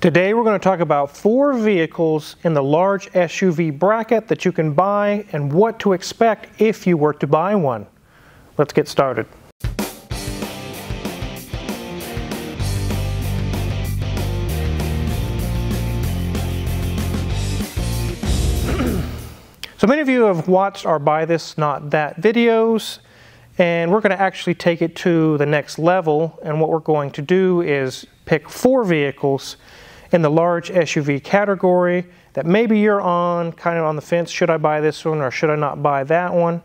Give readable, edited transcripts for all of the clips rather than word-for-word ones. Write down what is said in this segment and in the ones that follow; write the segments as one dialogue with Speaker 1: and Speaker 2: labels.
Speaker 1: Today we're going to talk about 4 vehicles in the large SUV bracket that you can buy and what to expect if you were to buy one. Let's get started. So many of you have watched our Buy This Not That videos, and we're going to actually take it to the next level, and what we're going to do is pick 4 vehicles in the large SUV category that maybe you're kind of on the fence. Should I buy this one or should I not buy that one?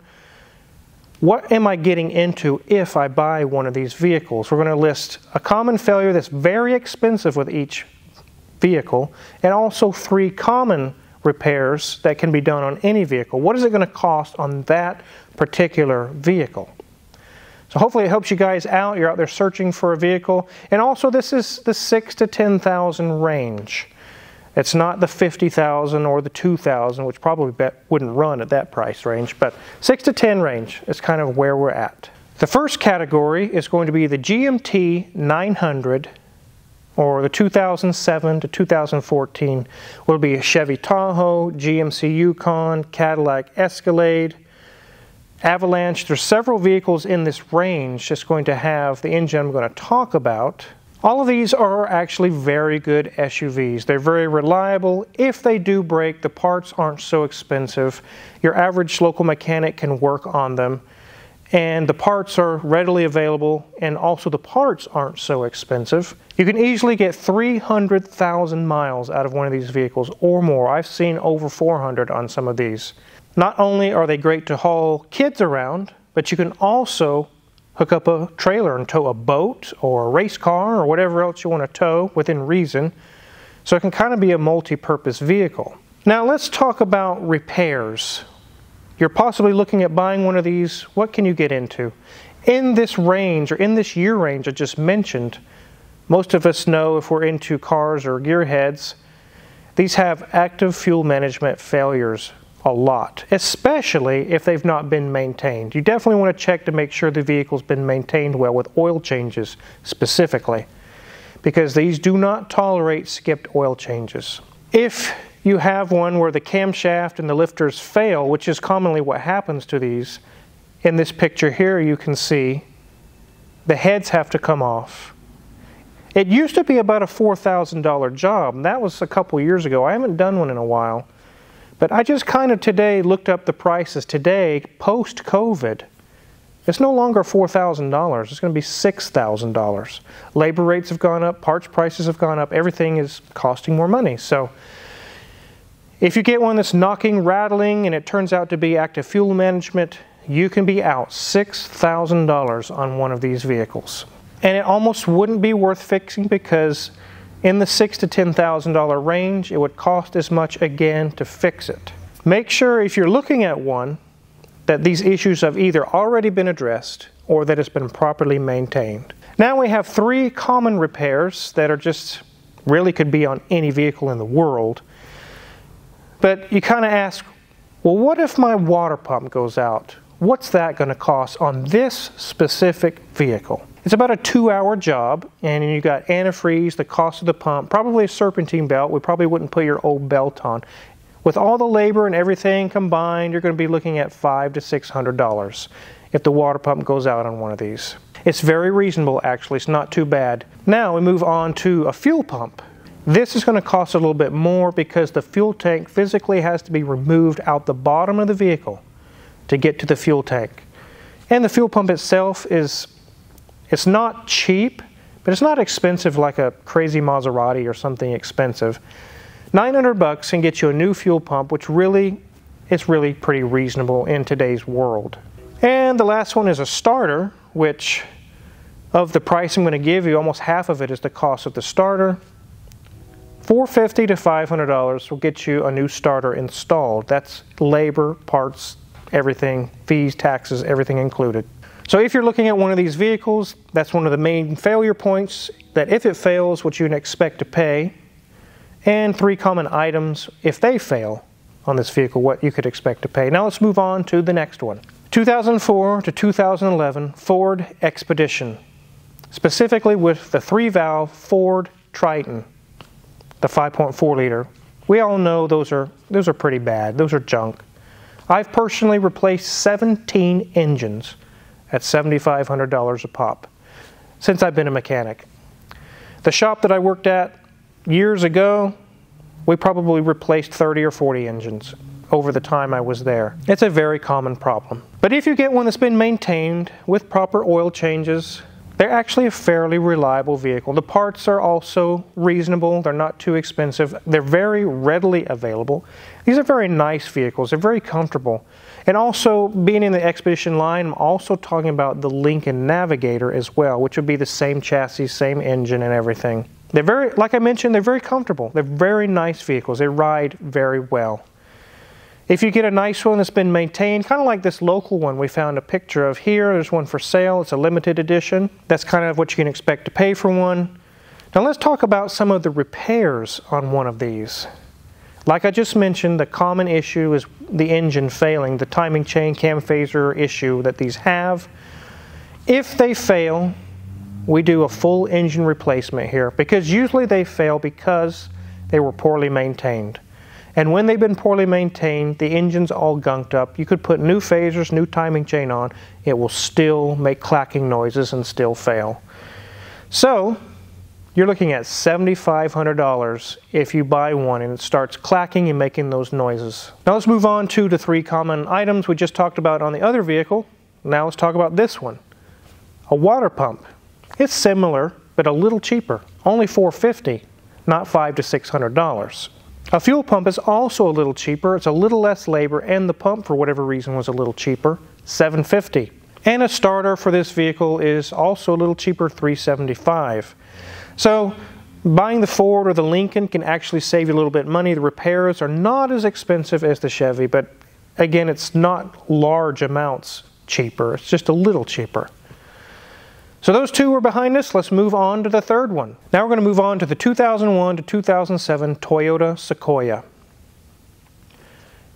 Speaker 1: What am I getting into if I buy one of these vehicles? We're going to list a common failure that's very expensive with each vehicle, and also 3 common repairs that can be done on any vehicle. What is it going to cost on that particular vehicle? So hopefully it helps you guys out. You're out there searching for a vehicle. And also this is the $6,000 to $10,000 range. It's not the $50,000 or the $2,000, which probably wouldn't run at that price range, but 6 to 10 range is kind of where we're at. The first category is going to be the GMT 900, or the 2007 to 2014 will be a Chevy Tahoe, GMC Yukon, Cadillac Escalade, Avalanche. There's several vehicles in this range that's going to have the engine I'm going to talk about. All of these are actually very good SUVs. They're very reliable. If they do break, the parts aren't so expensive. Your average local mechanic can work on them. And the parts are readily available, and also the parts aren't so expensive. You can easily get 300,000 miles out of one of these vehicles or more. I've seen over 400 on some of these. Not only are they great to haul kids around, but you can also hook up a trailer and tow a boat or a race car or whatever else you want to tow within reason. So it can kind of be a multi-purpose vehicle. Now let's talk about repairs. You're possibly looking at buying one of these. What can you get into? In this range, or in this year range I just mentioned, most of us know, if we're into cars or gearheads, these have active fuel management failures a lot, especially if they've not been maintained. You definitely want to check to make sure the vehicle's been maintained well, with oil changes specifically, because these do not tolerate skipped oil changes. If you have one where the camshaft and the lifters fail, which is commonly what happens to these, in this picture here you can see the heads have to come off. It used to be about a $4,000 job, and that was a couple years ago. I haven't done one in a while. But I just kind of today looked up the prices. Today, post-COVID, it's no longer $4,000. It's going to be $6,000. Labor rates have gone up, parts prices have gone up, everything is costing more money. So if you get one that's knocking, rattling, and it turns out to be active fuel management, you can be out $6,000 on one of these vehicles. And it almost wouldn't be worth fixing, because in the $6,000 to $10,000 range, it would cost as much again to fix it. Make sure, if you're looking at one, that these issues have either already been addressed or that it's been properly maintained. Now we have 3 common repairs that are just really could be on any vehicle in the world. But you kind of ask, well, what if my water pump goes out? What's that going to cost on this specific vehicle? It's about a 2-hour job, and you got antifreeze, the cost of the pump, probably a serpentine belt. We probably wouldn't put your old belt on. With all the labor and everything combined, you're going to be looking at $500 to $600 if the water pump goes out on one of these. It's very reasonable, actually. It's not too bad. Now we move on to a fuel pump. This is going to cost a little bit more, because the fuel tank physically has to be removed out the bottom of the vehicle to get to the fuel tank. And the fuel pump itself it's not cheap, but it's not expensive like a crazy Maserati or something expensive. $900 can get you a new fuel pump, which it's really pretty reasonable in today's world. And the last one is a starter, which of the price I'm going to give you, almost half of it is the cost of the starter. $450 to $500 will get you a new starter installed. That's labor, parts, everything, fees, taxes, everything included. So if you're looking at one of these vehicles, that's one of the main failure points, that if it fails, what you can expect to pay, and 3 common items, if they fail on this vehicle, what you could expect to pay. Now let's move on to the next one. 2004 to 2011 Ford Expedition, specifically with the 3-valve Ford Triton. the 5.4 liter. We all know those are pretty bad. Those are junk. I've personally replaced 17 engines at $7,500 a pop since I've been a mechanic. The shop that I worked at years ago, we probably replaced 30 or 40 engines over the time I was there. It's a very common problem. But if you get one that's been maintained with proper oil changes, they're actually a fairly reliable vehicle. The parts are also reasonable. They're not too expensive. They're very readily available. These are very nice vehicles. They're very comfortable. And also, being in the Expedition line, I'm also talking about the Lincoln Navigator as well, which would be the same chassis, same engine and everything. They're very, like I mentioned, they're very comfortable. They're very nice vehicles. They ride very well. If you get a nice one that's been maintained, kind of like this local one we found a picture of here, there's one for sale. It's a limited edition. That's kind of what you can expect to pay for one. Now let's talk about some of the repairs on one of these. Like I just mentioned, the common issue is the engine failing, the timing chain cam phaser issue that these have. If they fail, we do a full engine replacement here, because usually they fail because they were poorly maintained. And when they've been poorly maintained, the engine's all gunked up. You could put new phasers, new timing chain on, it will still make clacking noises and still fail. So, you're looking at $7,500 if you buy one and it starts clacking and making those noises. Now let's move on to the 3 common items we just talked about on the other vehicle. Now let's talk about this one. A water pump. It's similar, but a little cheaper. Only $450, not $500 to $600. A fuel pump is also a little cheaper. It's a little less labor, and the pump, for whatever reason, was a little cheaper, $750. And a starter for this vehicle is also a little cheaper, $375. So buying the Ford or the Lincoln can actually save you a little bit of money. The repairs are not as expensive as the Chevy, but again, it's not large amounts cheaper. It's just a little cheaper. So those 2 were behind us. Let's move on to the third one. Now we're going to move on to the 2001 to 2007 Toyota Sequoia.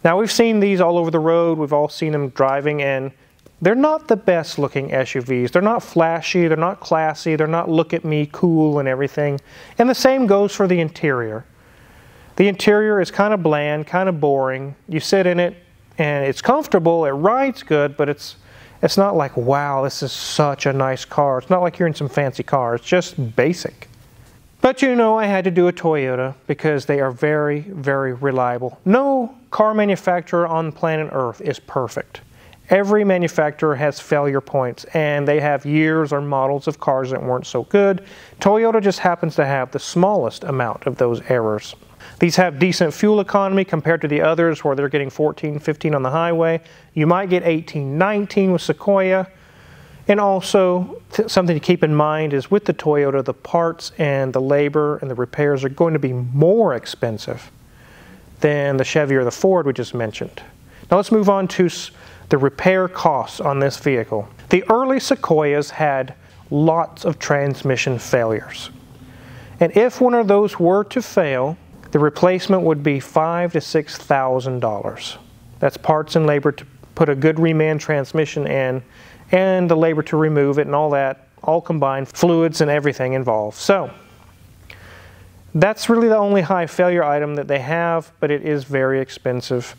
Speaker 1: Now we've seen these all over the road. We've all seen them driving, and they're not the best looking SUVs. They're not flashy. They're not classy. They're not look at me cool and everything. And the same goes for the interior. The interior is kind of bland, kind of boring. You sit in it and it's comfortable. It rides good, but it's not like, wow, this is such a nice car. It's not like you're in some fancy car. It's just basic. But you know, I had to do a Toyota because they are very, very reliable. No car manufacturer on planet Earth is perfect. Every manufacturer has failure points, and they have years or models of cars that weren't so good. Toyota just happens to have the smallest amount of those errors. These have decent fuel economy compared to the others where they're getting 14, 15 on the highway. You might get 18, 19 with Sequoia. And also, something to keep in mind is with the Toyota, the parts and the labor and the repairs are going to be more expensive than the Chevy or the Ford we just mentioned. Now let's move on to the repair costs on this vehicle. The early Sequoias had lots of transmission failures. And if one of those were to fail, the replacement would be $5,000 to $6,000. That's parts and labor to put a good reman transmission in, and the labor to remove it and all that, all combined, fluids and everything involved. So that's really the only high failure item that they have, but it is very expensive.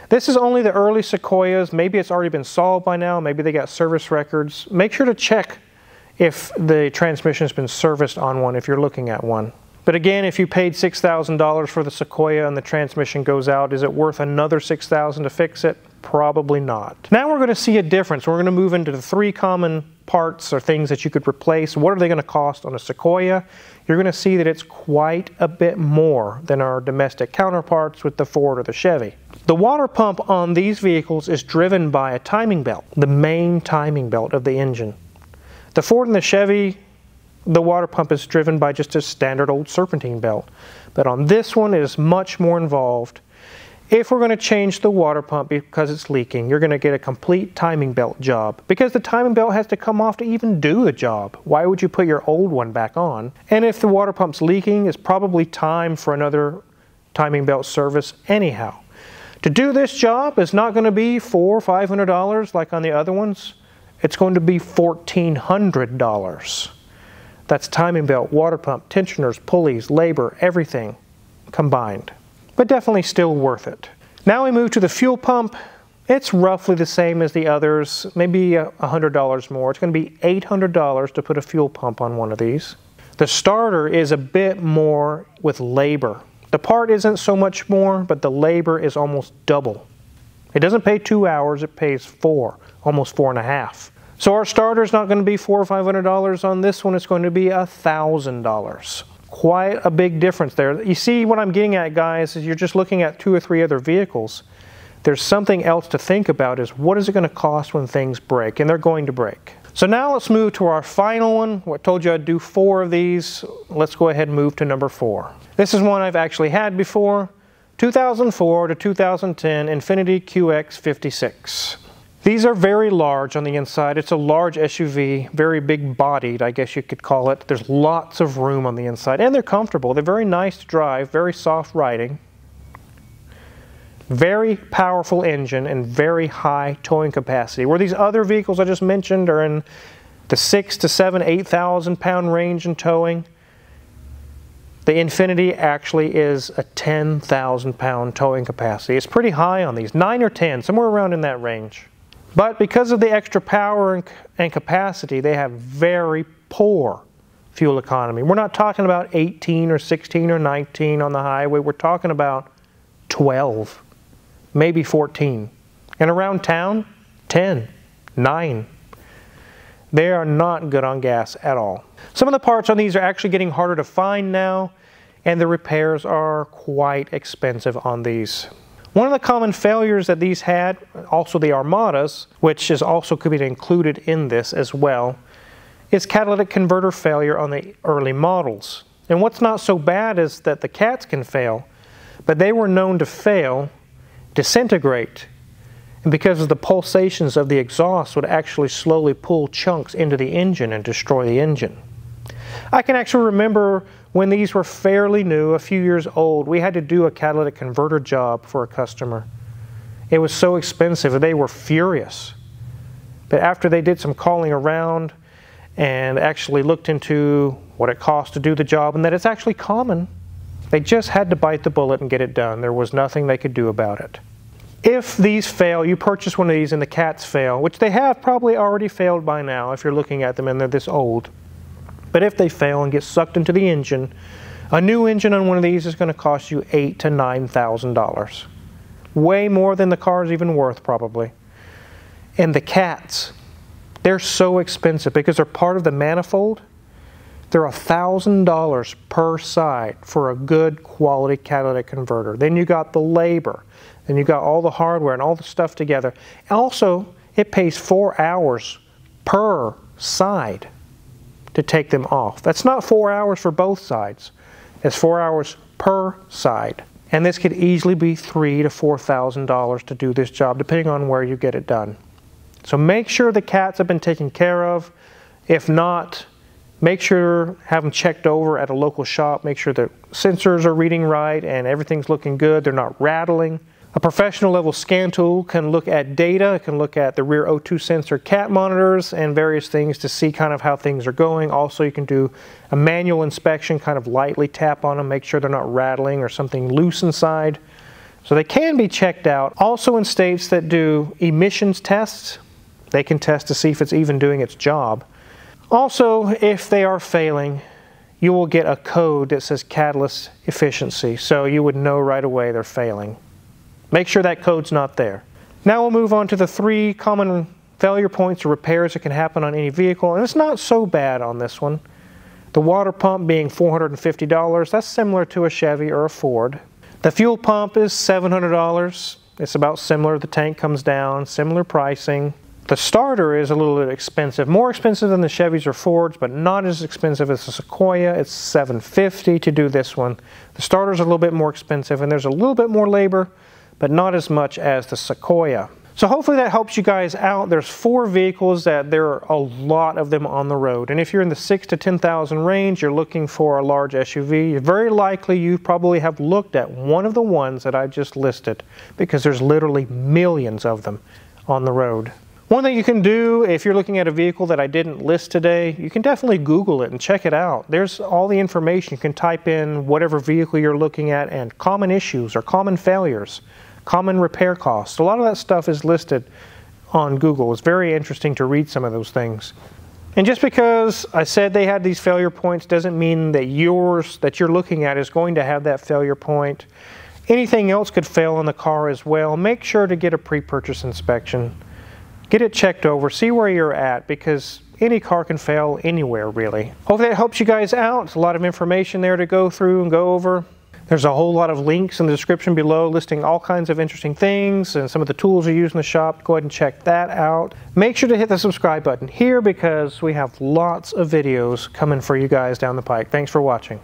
Speaker 1: This is only the early Sequoias. Maybe it's already been solved by now. Maybe they got service records. Make sure to check if the transmission has been serviced on one if you're looking at one. But again, if you paid $6,000 for the Sequoia and the transmission goes out, is it worth another $6,000 to fix it? Probably not. Now we're going to see a difference. We're going to move into the 3 common parts or things that you could replace. What are they going to cost on a Sequoia? You're going to see that it's quite a bit more than our domestic counterparts with the Ford or the Chevy. The water pump on these vehicles is driven by a timing belt, the main timing belt of the engine. The Ford and the Chevy, the water pump is driven by just a standard old serpentine belt. But on this one, it is much more involved. If we're going to change the water pump because it's leaking, you're going to get a complete timing belt job. Because the timing belt has to come off to even do the job. Why would you put your old one back on? And if the water pump's leaking, it's probably time for another timing belt service anyhow. To do this job is not going to be $400 or $500 like on the other ones. It's going to be $1,400. That's timing belt, water pump, tensioners, pulleys, labor, everything. combined, but definitely still worth it. Now we move to the fuel pump. It's roughly the same as the others, maybe $100 more. It's going to be $800 to put a fuel pump on one of these. The starter is a bit more with labor. The part isn't so much more, but the labor is almost double. It doesn't pay 2 hours, it pays 4, almost 4.5. So our starter is not going to be $400 or $500 on this one, it's going to be $1,000. Quite a big difference there. You see what I'm getting at, guys, is you're just looking at 2 or 3 other vehicles. There's something else to think about, is what is it going to cost when things break, and they're going to break. So now let's move to our final one. I told you I'd do 4 of these. Let's go ahead and move to number 4. This is one I've actually had before. 2004 to 2010 Infiniti QX56. These are very large on the inside. It's a large SUV, very big bodied, I guess you could call it. There's lots of room on the inside, and they're comfortable. They're very nice to drive, very soft riding. Very powerful engine and very high towing capacity. Where these other vehicles I just mentioned are in the 6,000 to 7,000, 8,000 pound range in towing, the Infiniti actually is a 10,000 pound towing capacity. It's pretty high on these, 9 or 10, somewhere around in that range. But because of the extra power and capacity, they have very poor fuel economy. We're not talking about 18 or 16 or 19 on the highway. We're talking about 12. Maybe 14. And around town, 10, 9. They are not good on gas at all. Some of the parts on these are actually getting harder to find now, and the repairs are quite expensive on these. One of the common failures that these had, also the Armadas, which is also could be included in this as well, is catalytic converter failure on the early models. And what's not so bad is that the cats can fail, but they were known to fail, disintegrate, and because of the pulsations of the exhaust would actually slowly pull chunks into the engine and destroy the engine. I can actually remember when these were fairly new, a few years old, we had to do a catalytic converter job for a customer. It was so expensive and they were furious. But after they did some calling around and actually looked into what it cost to do the job and that it's actually common, they just had to bite the bullet and get it done. There was nothing they could do about it. If these fail, you purchase one of these and the cats fail, which they have probably already failed by now if you're looking at them and they're this old. But if they fail and get sucked into the engine, a new engine on one of these is going to cost you $8,000 to $9,000. Way more than the car is even worth probably. And the cats, they're so expensive because they're part of the manifold. They're $1,000 per side for a good quality catalytic converter. Then you got the labor. Then you got all the hardware and all the stuff together. Also, it pays 4 hours per side to take them off. That's not 4 hours for both sides. It's 4 hours per side. And this could easily be $3,000 to $4,000 to do this job, depending on where you get it done. So make sure the cats have been taken care of. If not, make sure, have them checked over at a local shop. Make sure the sensors are reading right and everything's looking good. They're not rattling. A professional level scan tool can look at data. It can look at the rear O2 sensor cat monitors and various things to see kind of how things are going. Also, you can do a manual inspection, kind of lightly tap on them, make sure they're not rattling or something loose inside. So they can be checked out. Also in states that do emissions tests, they can test to see if it's even doing its job. Also, if they are failing, you will get a code that says catalyst efficiency, so you would know right away they're failing. Make sure that code's not there. Now we'll move on to the 3 common failure points or repairs that can happen on any vehicle, and it's not so bad on this one. The water pump being $450, that's similar to a Chevy or a Ford. The fuel pump is $700, it's about similar, the tank comes down, similar pricing. The starter is a little bit expensive, more expensive than the Chevys or Fords, but not as expensive as the Sequoia. It's $750 to do this one. The starter's a little bit more expensive, and there's a little bit more labor, but not as much as the Sequoia. So hopefully that helps you guys out. There's 4 vehicles that there are a lot of them on the road. And if you're in the 6,000 to 10,000 range, you're looking for a large SUV, very likely you probably have looked at one of the ones that I just listed because there's literally millions of them on the road. One thing you can do if you're looking at a vehicle that I didn't list today, you can definitely Google it and check it out. There's all the information. You can type in whatever vehicle you're looking at and common issues or common failures, common repair costs. A lot of that stuff is listed on Google. It's very interesting to read some of those things. And just because I said they had these failure points doesn't mean that yours that you're looking at is going to have that failure point. Anything else could fail on the car as well. Make sure to get a pre-purchase inspection. Get it checked over, see where you're at, because any car can fail anywhere, really. Hopefully that helps you guys out. It's a lot of information there to go through and go over. There's a whole lot of links in the description below listing all kinds of interesting things and some of the tools you use in the shop. Go ahead and check that out. Make sure to hit the subscribe button here because we have lots of videos coming for you guys down the pike. Thanks for watching.